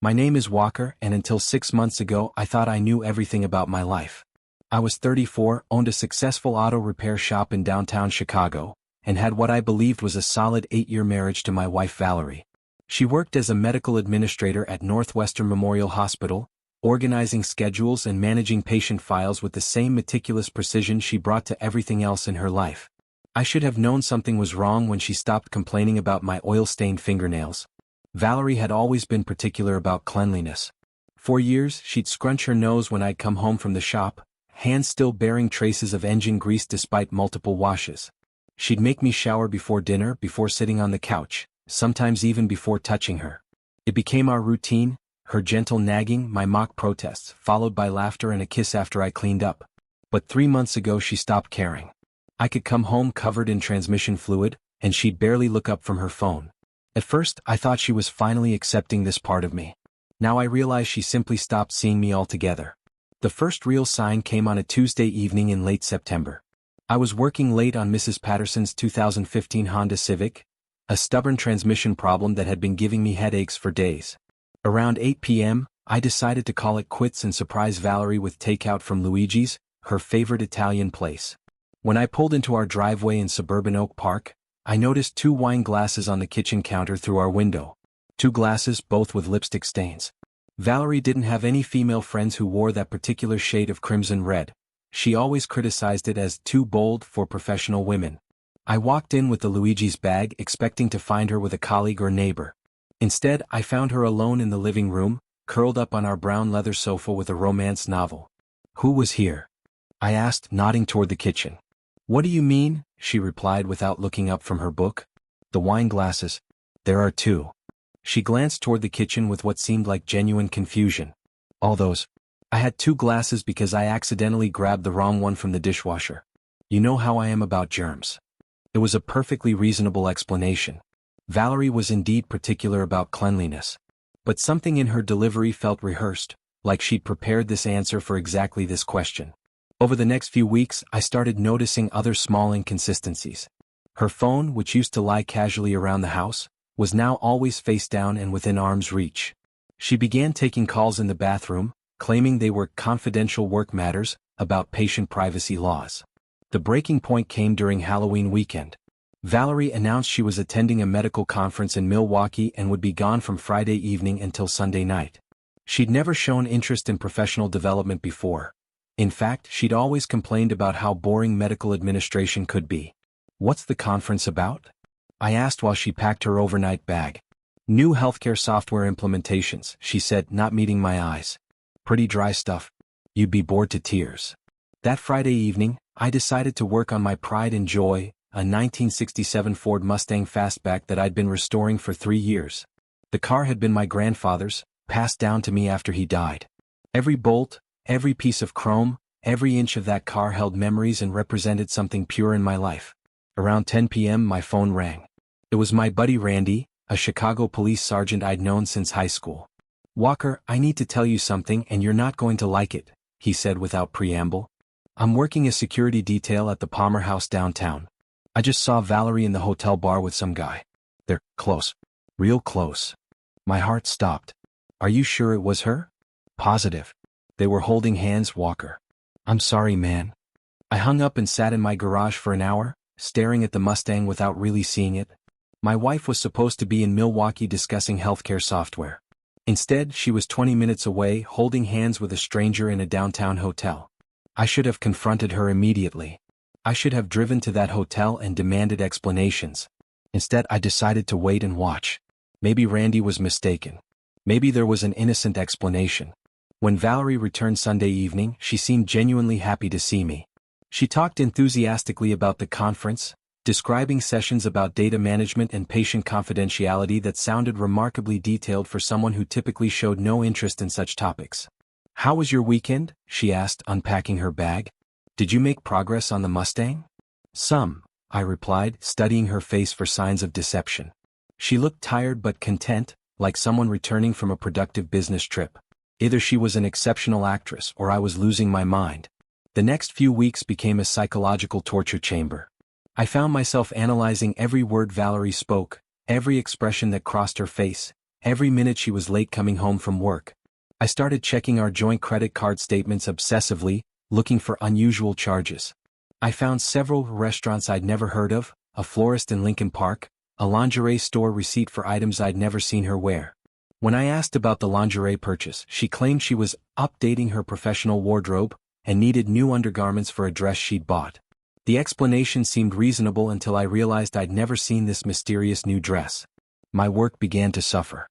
My name is Walker, and until 6 months ago I thought I knew everything about my life. I was 34, owned a successful auto repair shop in downtown Chicago, and had what I believed was a solid 8-year marriage to my wife Valerie. She worked as a medical administrator at Northwestern Memorial Hospital, organizing schedules and managing patient files with the same meticulous precision she brought to everything else in her life. I should have known something was wrong when she stopped complaining about my oil-stained fingernails. Valerie had always been particular about cleanliness. For years, she'd scrunch her nose when I'd come home from the shop, hands still bearing traces of engine grease despite multiple washes. She'd make me shower before dinner, before sitting on the couch, sometimes even before touching her. It became our routine, her gentle nagging, my mock protests, followed by laughter and a kiss after I cleaned up. But 3 months ago she stopped caring. I could come home covered in transmission fluid, and she'd barely look up from her phone. At first, I thought she was finally accepting this part of me. Now I realize she simply stopped seeing me altogether. The first real sign came on a Tuesday evening in late September. I was working late on Mrs. Patterson's 2015 Honda Civic, a stubborn transmission problem that had been giving me headaches for days. Around 8 p.m., I decided to call it quits and surprise Valerie with takeout from Luigi's, her favorite Italian place. When I pulled into our driveway in suburban Oak Park, I noticed 2 wine glasses on the kitchen counter through our window. 2 glasses, both with lipstick stains. Valerie didn't have any female friends who wore that particular shade of crimson red. She always criticized it as too bold for professional women. I walked in with the Luigi's bag expecting to find her with a colleague or neighbor. Instead, I found her alone in the living room, curled up on our brown leather sofa with a romance novel. Who was here? I asked, nodding toward the kitchen. What do you mean? She replied without looking up from her book. The wine glasses. There are 2. She glanced toward the kitchen with what seemed like genuine confusion. All those. I had 2 glasses because I accidentally grabbed the wrong one from the dishwasher. You know how I am about germs. It was a perfectly reasonable explanation. Valerie was indeed particular about cleanliness. But something in her delivery felt rehearsed, like she'd prepared this answer for exactly this question. Over the next few weeks, I started noticing other small inconsistencies. Her phone, which used to lie casually around the house, was now always face down and within arm's reach. She began taking calls in the bathroom, claiming they were confidential work matters, about patient privacy laws. The breaking point came during Halloween weekend. Valerie announced she was attending a medical conference in Milwaukee and would be gone from Friday evening until Sunday night. She'd never shown interest in professional development before. In fact, she'd always complained about how boring medical administration could be. What's the conference about? I asked while she packed her overnight bag. New healthcare software implementations, she said, not meeting my eyes. Pretty dry stuff. You'd be bored to tears. That Friday evening, I decided to work on my pride and joy, a 1967 Ford Mustang fastback that I'd been restoring for 3 years. The car had been my grandfather's, passed down to me after he died. Every bolt, every piece of chrome, every inch of that car held memories and represented something pure in my life. Around 10 p.m. my phone rang. It was my buddy Randy, a Chicago police sergeant I'd known since high school. Walker, I need to tell you something and you're not going to like it, he said without preamble. I'm working a security detail at the Palmer House downtown. I just saw Valerie in the hotel bar with some guy. They're close. Real close. My heart stopped. Are you sure it was her? Positive. They were holding hands, Walker. I'm sorry, man. I hung up and sat in my garage for an hour, staring at the Mustang without really seeing it. My wife was supposed to be in Milwaukee discussing healthcare software. Instead, she was 20 minutes away, holding hands with a stranger in a downtown hotel. I should have confronted her immediately. I should have driven to that hotel and demanded explanations. Instead, I decided to wait and watch. Maybe Randy was mistaken. Maybe there was an innocent explanation. When Valerie returned Sunday evening, she seemed genuinely happy to see me. She talked enthusiastically about the conference, describing sessions about data management and patient confidentiality that sounded remarkably detailed for someone who typically showed no interest in such topics. How was your weekend? She asked, unpacking her bag. Did you make progress on the Mustang? Some, I replied, studying her face for signs of deception. She looked tired but content, like someone returning from a productive business trip. Either she was an exceptional actress or I was losing my mind. The next few weeks became a psychological torture chamber. I found myself analyzing every word Valerie spoke, every expression that crossed her face, every minute she was late coming home from work. I started checking our joint credit card statements obsessively, looking for unusual charges. I found several restaurants I'd never heard of, a florist in Lincoln Park, a lingerie store receipt for items I'd never seen her wear. When I asked about the lingerie purchase, she claimed she was updating her professional wardrobe and needed new undergarments for a dress she'd bought. The explanation seemed reasonable until I realized I'd never seen this mysterious new dress. My work began to suffer.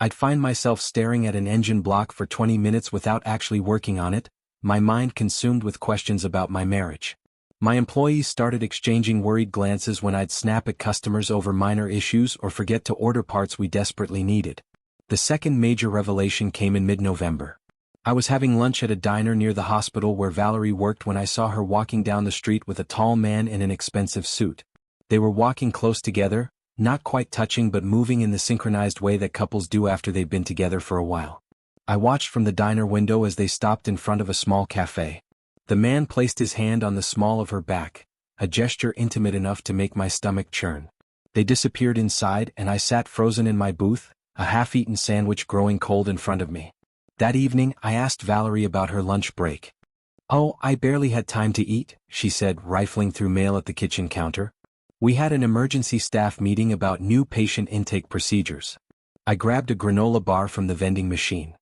I'd find myself staring at an engine block for 20 minutes without actually working on it, my mind consumed with questions about my marriage. My employees started exchanging worried glances when I'd snap at customers over minor issues or forget to order parts we desperately needed. The second major revelation came in mid-November. I was having lunch at a diner near the hospital where Valerie worked when I saw her walking down the street with a tall man in an expensive suit. They were walking close together, not quite touching but moving in the synchronized way that couples do after they've been together for a while. I watched from the diner window as they stopped in front of a small cafe. The man placed his hand on the small of her back, a gesture intimate enough to make my stomach churn. They disappeared inside and I sat frozen in my booth, a half-eaten sandwich growing cold in front of me. That evening, I asked Valerie about her lunch break. "Oh, I barely had time to eat," she said, rifling through mail at the kitchen counter. "We had an emergency staff meeting about new patient intake procedures." I grabbed a granola bar from the vending machine.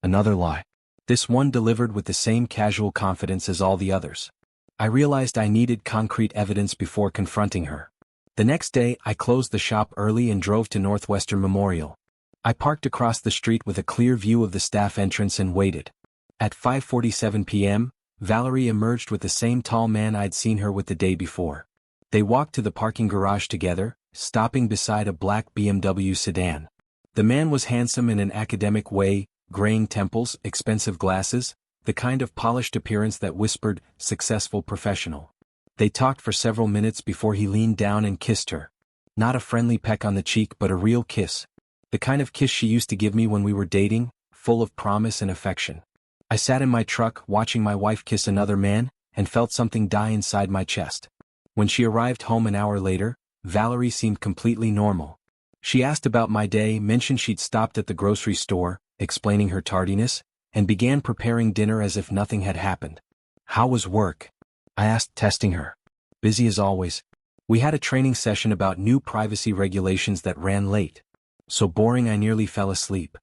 Another lie. This one delivered with the same casual confidence as all the others. I realized I needed concrete evidence before confronting her. The next day, I closed the shop early and drove to Northwestern Memorial. I parked across the street with a clear view of the staff entrance and waited. At 5:47 p.m., Valerie emerged with the same tall man I'd seen her with the day before. They walked to the parking garage together, stopping beside a black BMW sedan. The man was handsome in an academic way, graying temples, expensive glasses, the kind of polished appearance that whispered, "successful professional." They talked for several minutes before he leaned down and kissed her. Not a friendly peck on the cheek but a real kiss. The kind of kiss she used to give me when we were dating, full of promise and affection. I sat in my truck watching my wife kiss another man, and felt something die inside my chest. When she arrived home an hour later, Valerie seemed completely normal. She asked about my day, mentioned she'd stopped at the grocery store, explaining her tardiness, and began preparing dinner as if nothing had happened. "How was work?" I asked, testing her. "Busy as always. We had a training session about new privacy regulations that ran late. So boring I nearly fell asleep."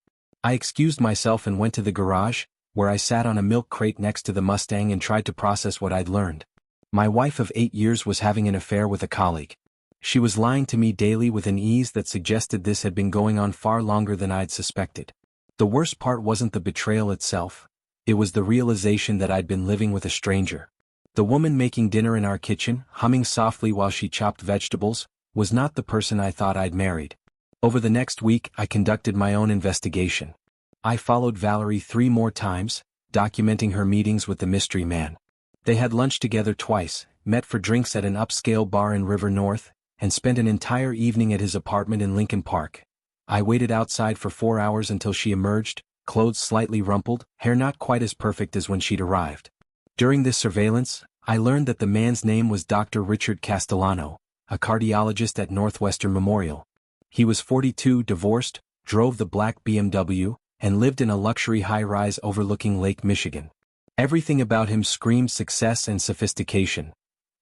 I excused myself and went to the garage, where I sat on a milk crate next to the Mustang and tried to process what I'd learned. My wife of 8 years was having an affair with a colleague. She was lying to me daily with an ease that suggested this had been going on far longer than I'd suspected. The worst part wasn't the betrayal itself, it was the realization that I'd been living with a stranger. The woman making dinner in our kitchen, humming softly while she chopped vegetables, was not the person I thought I'd married. Over the next week, I conducted my own investigation. I followed Valerie 3 more times, documenting her meetings with the mystery man. They had lunch together twice, met for drinks at an upscale bar in River North, and spent an entire evening at his apartment in Lincoln Park. I waited outside for 4 hours until she emerged, clothes slightly rumpled, hair not quite as perfect as when she'd arrived. During this surveillance, I learned that the man's name was Dr. Richard Castellano, a cardiologist at Northwestern Memorial. He was 42, divorced, drove the black BMW, and lived in a luxury high-rise overlooking Lake Michigan. Everything about him screamed success and sophistication,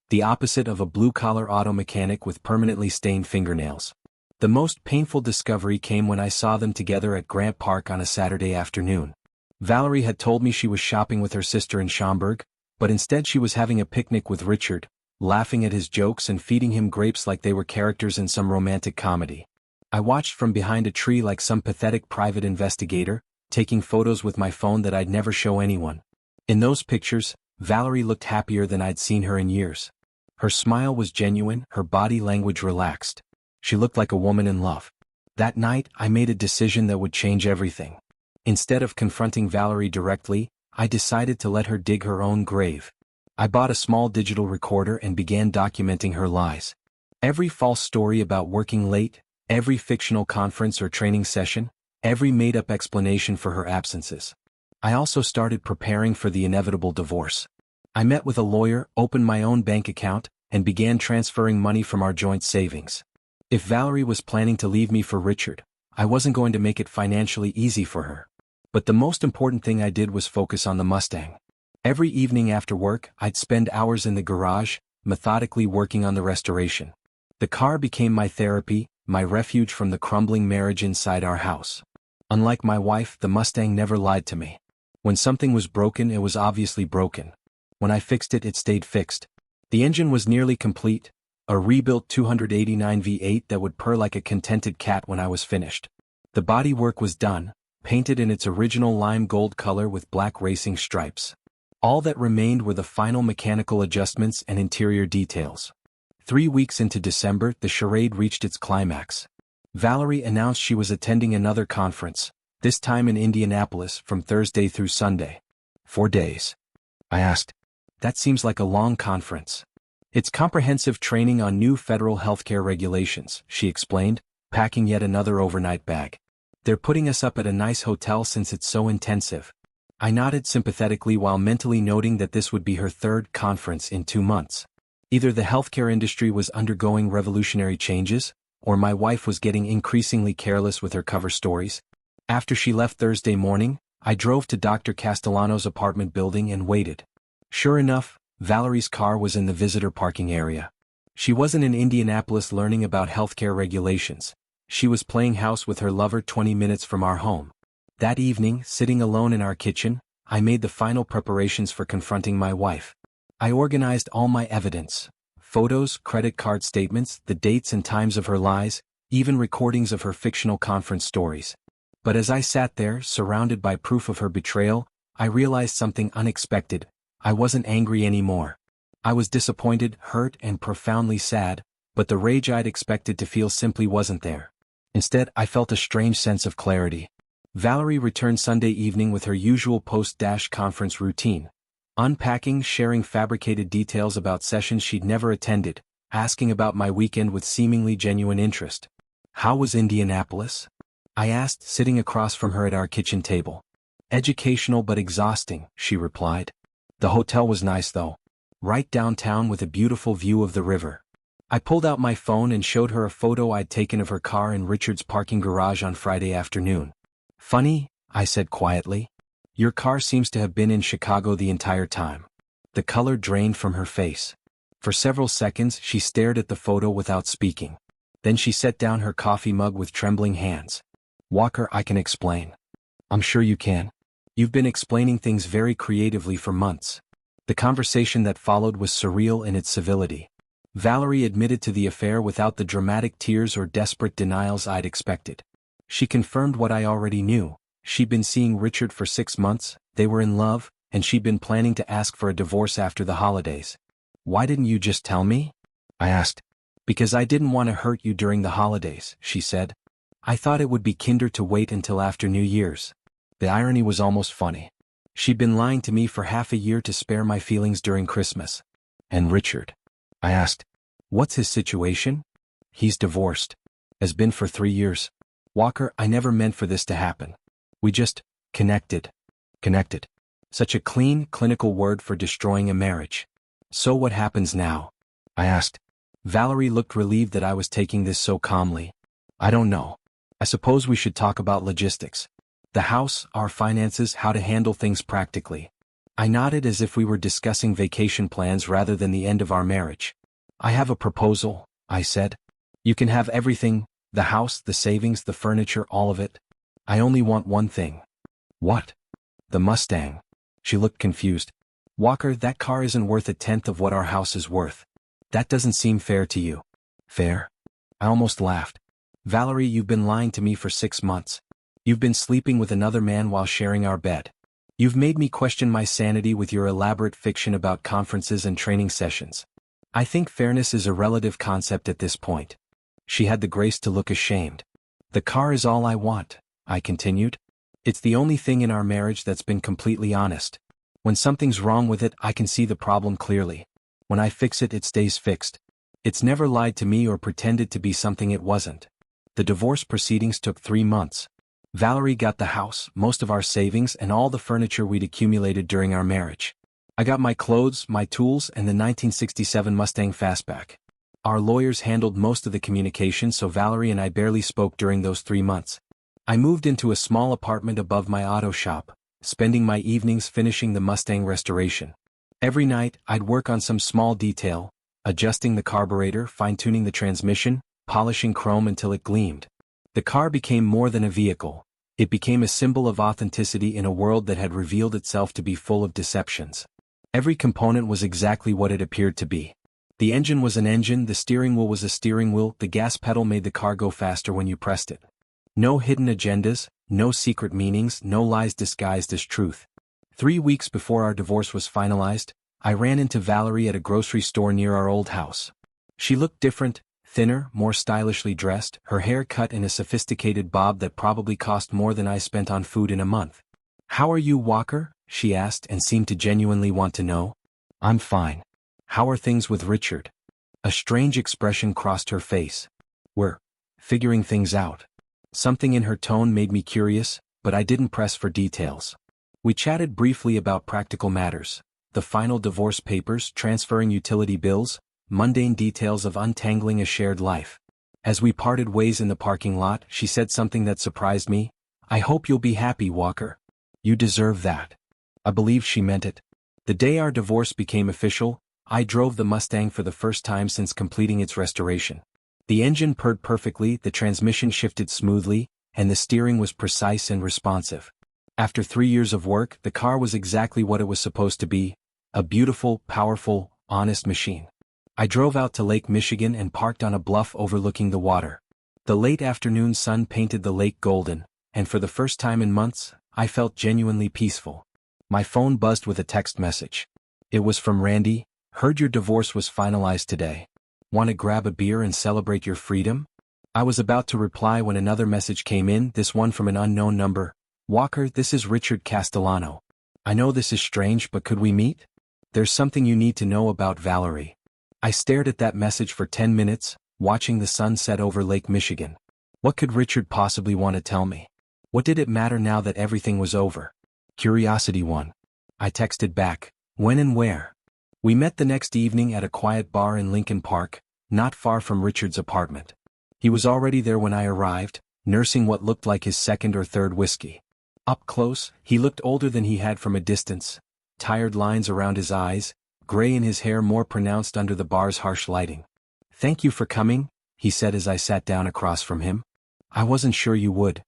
the opposite of a blue-collar auto mechanic with permanently stained fingernails. The most painful discovery came when I saw them together at Grant Park on a Saturday afternoon. Valerie had told me she was shopping with her sister in Schaumburg, but instead she was having a picnic with Richard, laughing at his jokes and feeding him grapes like they were characters in some romantic comedy. I watched from behind a tree like some pathetic private investigator, taking photos with my phone that I'd never show anyone. In those pictures, Valerie looked happier than I'd seen her in years. Her smile was genuine, her body language relaxed. She looked like a woman in love. That night, I made a decision that would change everything. Instead of confronting Valerie directly, I decided to let her dig her own grave. I bought a small digital recorder and began documenting her lies. Every false story about working late, every fictional conference or training session, every made-up explanation for her absences. I also started preparing for the inevitable divorce. I met with a lawyer, opened my own bank account, and began transferring money from our joint savings. If Valerie was planning to leave me for Richard, I wasn't going to make it financially easy for her. But the most important thing I did was focus on the Mustang. Every evening after work, I'd spend hours in the garage, methodically working on the restoration. The car became my therapy, my refuge from the crumbling marriage inside our house. Unlike my wife, the Mustang never lied to me. When something was broken, it was obviously broken. When I fixed it, it stayed fixed. The engine was nearly complete, a rebuilt 289 V8 that would purr like a contented cat when I was finished. The bodywork was done, painted in its original lime gold color with black racing stripes. All that remained were the final mechanical adjustments and interior details. 3 weeks into December, the charade reached its climax. Valerie announced she was attending another conference, this time in Indianapolis, from Thursday through Sunday. 4 days. I asked. That seems like a long conference. It's comprehensive training on new federal healthcare regulations, she explained, packing yet another overnight bag. They're putting us up at a nice hotel since it's so intensive. I nodded sympathetically while mentally noting that this would be her third conference in 2 months. Either the healthcare industry was undergoing revolutionary changes, or my wife was getting increasingly careless with her cover stories. After she left Thursday morning, I drove to Dr. Castellano's apartment building and waited. Sure enough, Valerie's car was in the visitor parking area. She wasn't in Indianapolis learning about healthcare regulations. She was playing house with her lover 20 minutes from our home. That evening, sitting alone in our kitchen, I made the final preparations for confronting my wife. I organized all my evidence: photos, credit card statements, the dates and times of her lies, even recordings of her fictional conference stories. But as I sat there, surrounded by proof of her betrayal, I realized something unexpected. I wasn't angry anymore. I was disappointed, hurt, and profoundly sad, but the rage I'd expected to feel simply wasn't there. Instead, I felt a strange sense of clarity. Valerie returned Sunday evening with her usual post-conference routine. Unpacking, sharing fabricated details about sessions she'd never attended, asking about my weekend with seemingly genuine interest. How was Indianapolis? I asked, sitting across from her at our kitchen table. Educational but exhausting, she replied. The hotel was nice though. Right downtown with a beautiful view of the river. I pulled out my phone and showed her a photo I'd taken of her car in Richard's parking garage on Friday afternoon. Funny, I said quietly. Your car seems to have been in Chicago the entire time. The color drained from her face. For several seconds she stared at the photo without speaking. Then she set down her coffee mug with trembling hands. Walker, I can explain. I'm sure you can. You've been explaining things very creatively for months. The conversation that followed was surreal in its civility. Valerie admitted to the affair without the dramatic tears or desperate denials I'd expected. She confirmed what I already knew. She'd been seeing Richard for 6 months, they were in love, and she'd been planning to ask for a divorce after the holidays. Why didn't you just tell me? I asked. Because I didn't want to hurt you during the holidays, she said. I thought it would be kinder to wait until after New Year's. The irony was almost funny. She'd been lying to me for half a year to spare my feelings during Christmas. And Richard? I asked. What's his situation? He's divorced. Has been for 3 years. Walker, I never meant for this to happen. We just connected. Connected. Such a clean, clinical word for destroying a marriage. So what happens now? I asked. Valerie looked relieved that I was taking this so calmly. I don't know. I suppose we should talk about logistics. The house, our finances, how to handle things practically. I nodded as if we were discussing vacation plans rather than the end of our marriage. I have a proposal, I said. You can have everything, the house, the savings, the furniture, all of it. I only want one thing. What? The Mustang. She looked confused. Walker, that car isn't worth 1/10 of what our house is worth. That doesn't seem fair to you. Fair? I almost laughed. Valerie, you've been lying to me for 6 months. You've been sleeping with another man while sharing our bed. You've made me question my sanity with your elaborate fiction about conferences and training sessions. I think fairness is a relative concept at this point. She had the grace to look ashamed. The car is all I want, I continued. It's the only thing in our marriage that's been completely honest. When something's wrong with it, I can see the problem clearly. When I fix it, it stays fixed. It's never lied to me or pretended to be something it wasn't. The divorce proceedings took 3 months. Valerie got the house, most of our savings, and all the furniture we'd accumulated during our marriage. I got my clothes, my tools, and the 1967 Mustang Fastback. Our lawyers handled most of the communication, so Valerie and I barely spoke during those 3 months. I moved into a small apartment above my auto shop, spending my evenings finishing the Mustang restoration. Every night, I'd work on some small detail, adjusting the carburetor, fine-tuning the transmission, polishing chrome until it gleamed. The car became more than a vehicle. It became a symbol of authenticity in a world that had revealed itself to be full of deceptions. Every component was exactly what it appeared to be. The engine was an engine, the steering wheel was a steering wheel, the gas pedal made the car go faster when you pressed it. No hidden agendas, no secret meanings, no lies disguised as truth. 3 weeks before our divorce was finalized, I ran into Valerie at a grocery store near our old house. She looked different, thinner, more stylishly dressed, her hair cut in a sophisticated bob that probably cost more than I spent on food in a month. "How are you, Walker?" she asked, and seemed to genuinely want to know. "I'm fine. How are things with Richard?" A strange expression crossed her face. "We're figuring things out." Something in her tone made me curious, but I didn't press for details. We chatted briefly about practical matters, the final divorce papers, transferring utility bills, mundane details of untangling a shared life. As we parted ways in the parking lot, she said something that surprised me. "I hope you'll be happy, Walker. You deserve that." I believe she meant it. The day our divorce became official, I drove the Mustang for the first time since completing its restoration. The engine purred perfectly, the transmission shifted smoothly, and the steering was precise and responsive. After 3 years of work, the car was exactly what it was supposed to be, a beautiful, powerful, honest machine. I drove out to Lake Michigan and parked on a bluff overlooking the water. The late afternoon sun painted the lake golden, and for the first time in months, I felt genuinely peaceful. My phone buzzed with a text message. It was from Randy. "Heard your divorce was finalized today. Want to grab a beer and celebrate your freedom?" I was about to reply when another message came in, this one from an unknown number. "Walker, this is Richard Castellano. I know this is strange, but could we meet? There's something you need to know about Valerie." I stared at that message for 10 minutes, watching the sun set over Lake Michigan. What could Richard possibly want to tell me? What did it matter now that everything was over? Curiosity won. I texted back, "When and where?" We met the next evening at a quiet bar in Lincoln Park, not far from Richard's apartment. He was already there when I arrived, nursing what looked like his second or third whiskey. Up close, he looked older than he had from a distance, tired lines around his eyes, gray in his hair more pronounced under the bar's harsh lighting. "Thank you for coming," he said as I sat down across from him. "I wasn't sure you would.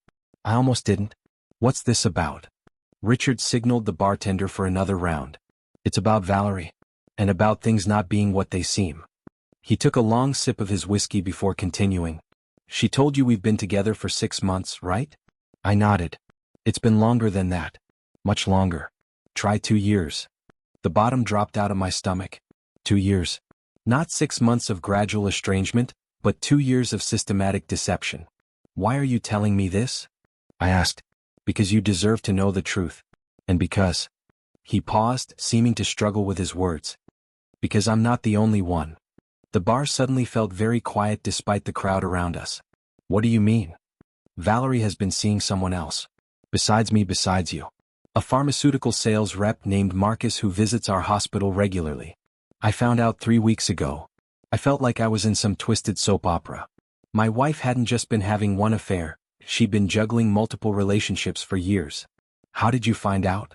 I almost didn't." "What's this about?" Richard signaled the bartender for another round. "It's about Valerie. And about things not being what they seem." He took a long sip of his whiskey before continuing. "She told you we've been together for 6 months, right?" I nodded. "It's been longer than that. Much longer. Try 2 years." The bottom dropped out of my stomach. 2 years. Not 6 months of gradual estrangement, but 2 years of systematic deception. "Why are you telling me this?" I asked. "Because you deserve to know the truth. And because..." He paused, seeming to struggle with his words. "Because I'm not the only one." The bar suddenly felt very quiet despite the crowd around us. "What do you mean?" "Valerie has been seeing someone else. Besides me, besides you. A pharmaceutical sales rep named Marcus who visits our hospital regularly. I found out 3 weeks ago. I felt like I was in some twisted soap opera. My wife hadn't just been having one affair, she'd been juggling multiple relationships for years." "How did you find out?"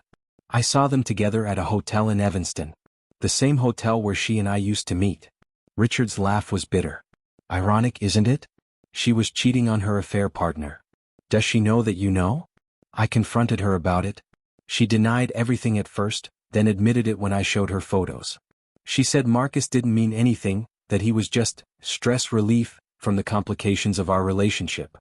"I saw them together at a hotel in Evanston. The same hotel where she and I used to meet." Richard's laugh was bitter. "Ironic, isn't it? She was cheating on her affair partner. Does she know that you know?" I confronted her about it. She denied everything at first, then admitted it when I showed her photos. She said Marcus didn't mean anything, that he was just stress relief from the complications of our relationship.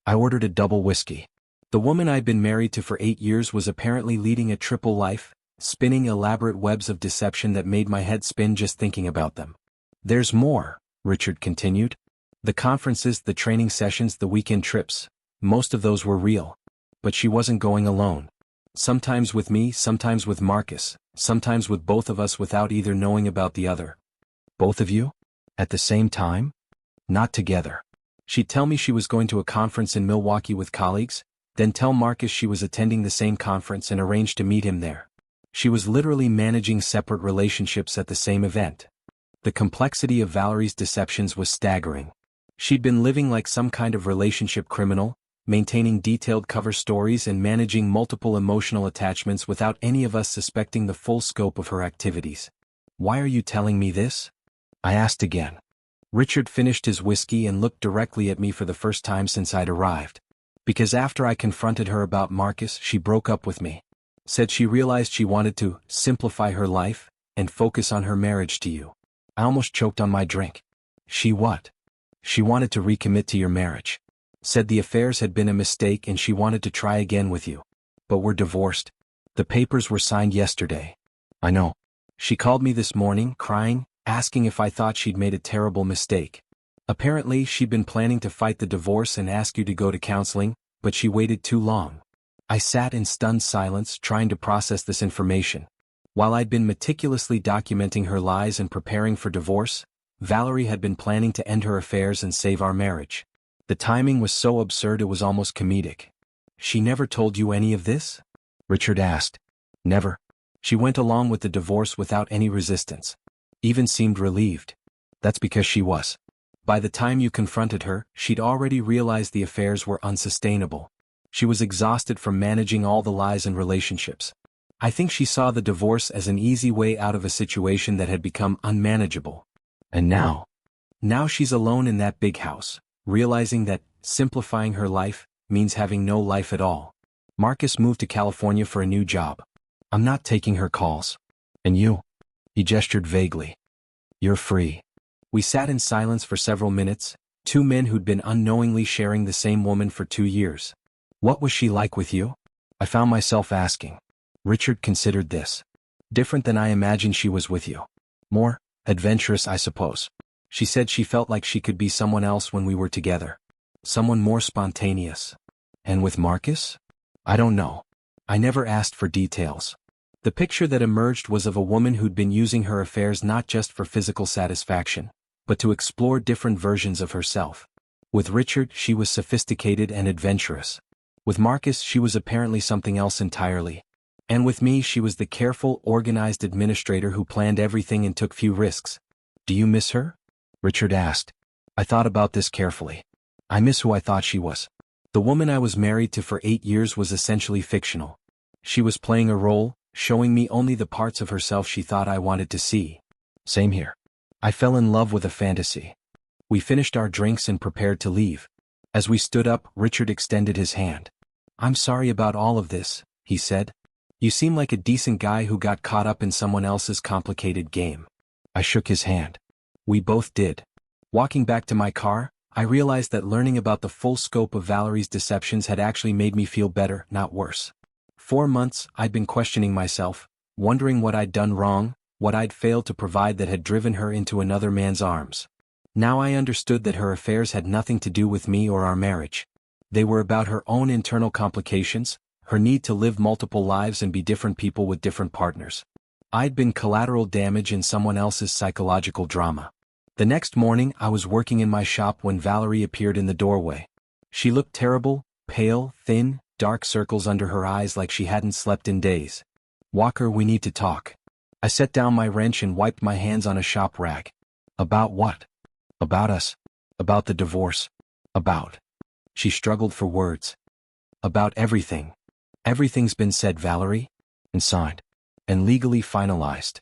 I ordered a double whiskey. The woman I'd been married to for 8 years was apparently leading a triple life, spinning elaborate webs of deception that made my head spin just thinking about them. "There's more," Richard continued. "The conferences, the training sessions, the weekend trips, most of those were real. But she wasn't going alone. Sometimes with me, sometimes with Marcus, sometimes with both of us without either knowing about the other." "Both of you? At the same time?" "Not together. She'd tell me she was going to a conference in Milwaukee with colleagues, then tell Marcus she was attending the same conference and arrange to meet him there. She was literally managing separate relationships at the same event. The complexity of Valerie's deceptions was staggering. She'd been living like some kind of relationship criminal, maintaining detailed cover stories and managing multiple emotional attachments without any of us suspecting the full scope of her activities. "Why are you telling me this?" I asked again. Richard finished his whiskey and looked directly at me for the first time since I'd arrived. "Because after I confronted her about Marcus, she broke up with me. Said she realized she wanted to simplify her life and focus on her marriage to you." I almost choked on my drink. "She what?" "She wanted to recommit to your marriage. Said the affairs had been a mistake and she wanted to try again with you. But we're divorced. The papers were signed yesterday." "I know." "She called me this morning, crying, asking if I thought she'd made a terrible mistake. Apparently she'd been planning to fight the divorce and ask you to go to counseling, but she waited too long." I sat in stunned silence, trying to process this information. While I'd been meticulously documenting her lies and preparing for divorce, Valerie had been planning to end her affairs and save our marriage. The timing was so absurd it was almost comedic. "She never told you any of this?" Richard asked. "Never. She went along with the divorce without any resistance. Even seemed relieved." "That's because she was. By the time you confronted her, she'd already realized the affairs were unsustainable. She was exhausted from managing all the lies and relationships. I think she saw the divorce as an easy way out of a situation that had become unmanageable. And now she's alone in that big house, realizing that simplifying her life means having no life at all. Marcus moved to California for a new job. I'm not taking her calls. And you?" He gestured vaguely. "You're free." We sat in silence for several minutes, two men who'd been unknowingly sharing the same woman for 2 years. "What was she like with you?" I found myself asking. Richard considered this. "Different than I imagined she was with you. More adventurous, I suppose. She said she felt like she could be someone else when we were together. Someone more spontaneous." "And with Marcus?" "I don't know. I never asked for details." The picture that emerged was of a woman who'd been using her affairs not just for physical satisfaction, but to explore different versions of herself. With Richard, she was sophisticated and adventurous. With Marcus, she was apparently something else entirely. And with me, she was the careful, organized administrator who planned everything and took few risks. "Do you miss her?" Richard asked. I thought about this carefully. I miss who I thought she was. The woman I was married to for 8 years was essentially fictional. She was playing a role, showing me only the parts of herself she thought I wanted to see. Same here. I fell in love with a fantasy. We finished our drinks and prepared to leave. As we stood up, Richard extended his hand. "I'm sorry about all of this," he said. "You seem like a decent guy who got caught up in someone else's complicated game." I shook his hand. We both did. Walking back to my car, I realized that learning about the full scope of Valerie's deceptions had actually made me feel better, not worse. 4 months, I'd been questioning myself, wondering what I'd done wrong, what I'd failed to provide that had driven her into another man's arms. Now I understood that her affairs had nothing to do with me or our marriage. They were about her own internal complications, her need to live multiple lives and be different people with different partners. I'd been collateral damage in someone else's psychological drama. The next morning, I was working in my shop when Valerie appeared in the doorway. She looked terrible, pale, thin, dark circles under her eyes like she hadn't slept in days. "Walker, we need to talk." I set down my wrench and wiped my hands on a shop rag. "About what?" "About us. About the divorce. About." She struggled for words. "About everything. Everything's been said, Valerie. And signed. And legally finalized.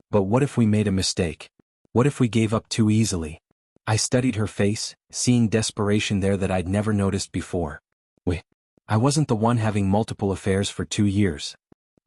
But what if we made a mistake? What if we gave up too easily?" I studied her face, seeing desperation there that I'd never noticed before. I wasn't the one having multiple affairs for 2 years.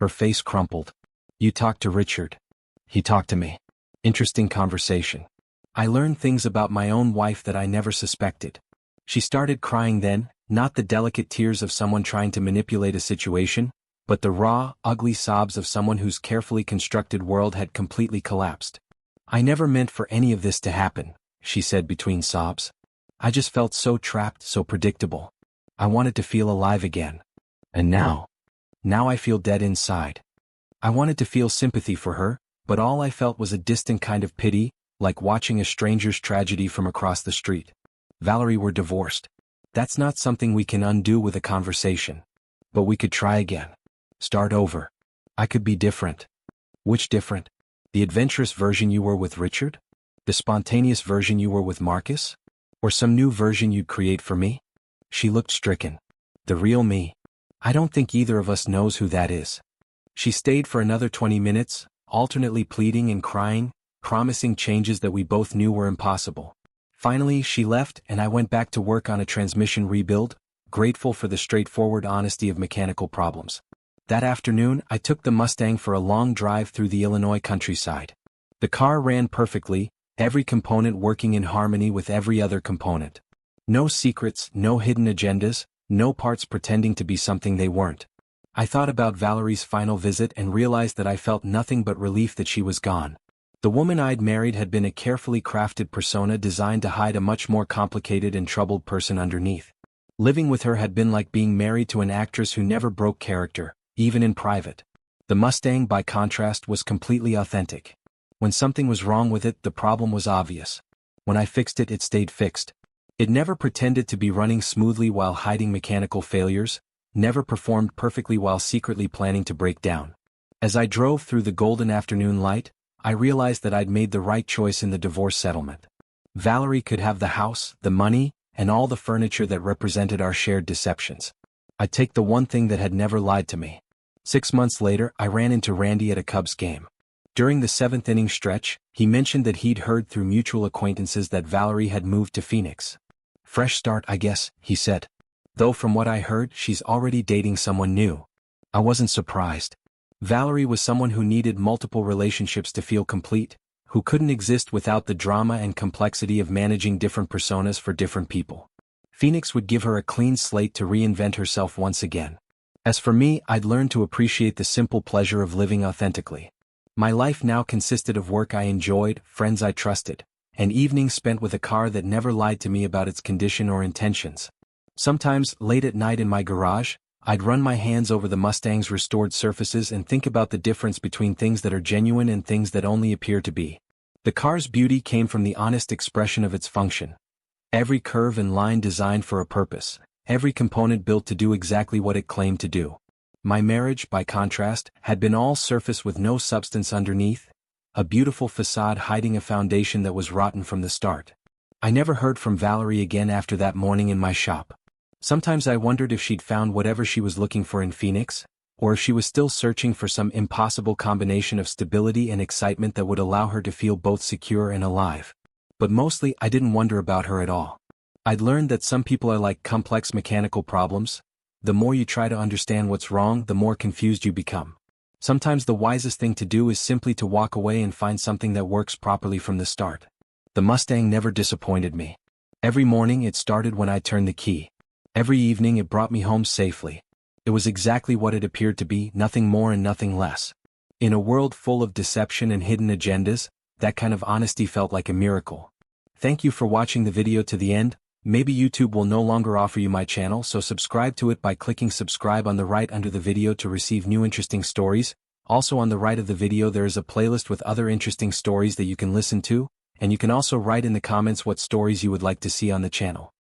Her face crumpled. "You talked to Richard." "He talked to me." Interesting conversation. I learned things about my own wife that I never suspected. She started crying then, not the delicate tears of someone trying to manipulate a situation, but the raw, ugly sobs of someone whose carefully constructed world had completely collapsed. "I never meant for any of this to happen," she said between sobs. "I just felt so trapped, so predictable. I wanted to feel alive again. And now I feel dead inside." I wanted to feel sympathy for her, but all I felt was a distant kind of pity, like watching a stranger's tragedy from across the street. "Valerie, we're divorced. That's not something we can undo with a conversation. But we could try again. Start over. I could be different." "Which different? The adventurous version you were with Richard?" The spontaneous version you were with Marcus? Or some new version you'd create for me? She looked stricken. The real me. I don't think either of us knows who that is. She stayed for another 20 minutes, alternately pleading and crying, promising changes that we both knew were impossible. Finally, she left and I went back to work on a transmission rebuild, grateful for the straightforward honesty of mechanical problems. That afternoon, I took the Mustang for a long drive through the Illinois countryside. The car ran perfectly, every component working in harmony with every other component. No secrets, no hidden agendas, no parts pretending to be something they weren't. I thought about Valerie's final visit and realized that I felt nothing but relief that she was gone. The woman I'd married had been a carefully crafted persona designed to hide a much more complicated and troubled person underneath. Living with her had been like being married to an actress who never broke character, even in private. The Mustang, by contrast, was completely authentic. When something was wrong with it, the problem was obvious. When I fixed it, it stayed fixed. It never pretended to be running smoothly while hiding mechanical failures, never performed perfectly while secretly planning to break down. As I drove through the golden afternoon light, I realized that I'd made the right choice in the divorce settlement. Valerie could have the house, the money, and all the furniture that represented our shared deceptions. I'd take the one thing that had never lied to me. 6 months later, I ran into Randy at a Cubs game. During the 7th inning stretch, he mentioned that he'd heard through mutual acquaintances that Valerie had moved to Phoenix. Fresh start, I guess, he said. Though from what I heard, she's already dating someone new. I wasn't surprised. Valerie was someone who needed multiple relationships to feel complete, who couldn't exist without the drama and complexity of managing different personas for different people. Phoenix would give her a clean slate to reinvent herself once again. As for me, I'd learned to appreciate the simple pleasure of living authentically. My life now consisted of work I enjoyed, friends I trusted, and evenings spent with a car that never lied to me about its condition or intentions. Sometimes, late at night in my garage, I'd run my hands over the Mustang's restored surfaces and think about the difference between things that are genuine and things that only appear to be. The car's beauty came from the honest expression of its function. Every curve and line designed for a purpose, every component built to do exactly what it claimed to do. My marriage, by contrast, had been all surface with no substance underneath, a beautiful facade hiding a foundation that was rotten from the start. I never heard from Valerie again after that morning in my shop. Sometimes I wondered if she'd found whatever she was looking for in Phoenix, or if she was still searching for some impossible combination of stability and excitement that would allow her to feel both secure and alive. But mostly, I didn't wonder about her at all. I'd learned that some people are like complex mechanical problems. The more you try to understand what's wrong, the more confused you become. Sometimes the wisest thing to do is simply to walk away and find something that works properly from the start. The Mustang never disappointed me. Every morning it started when I turned the key. Every evening it brought me home safely. It was exactly what it appeared to be, nothing more and nothing less. In a world full of deception and hidden agendas, that kind of honesty felt like a miracle. Thank you for watching the video to the end. Maybe YouTube will no longer offer you my channel, so subscribe to it by clicking subscribe on the right under the video to receive new interesting stories. Also on the right of the video there is a playlist with other interesting stories that you can listen to, and you can also write in the comments what stories you would like to see on the channel.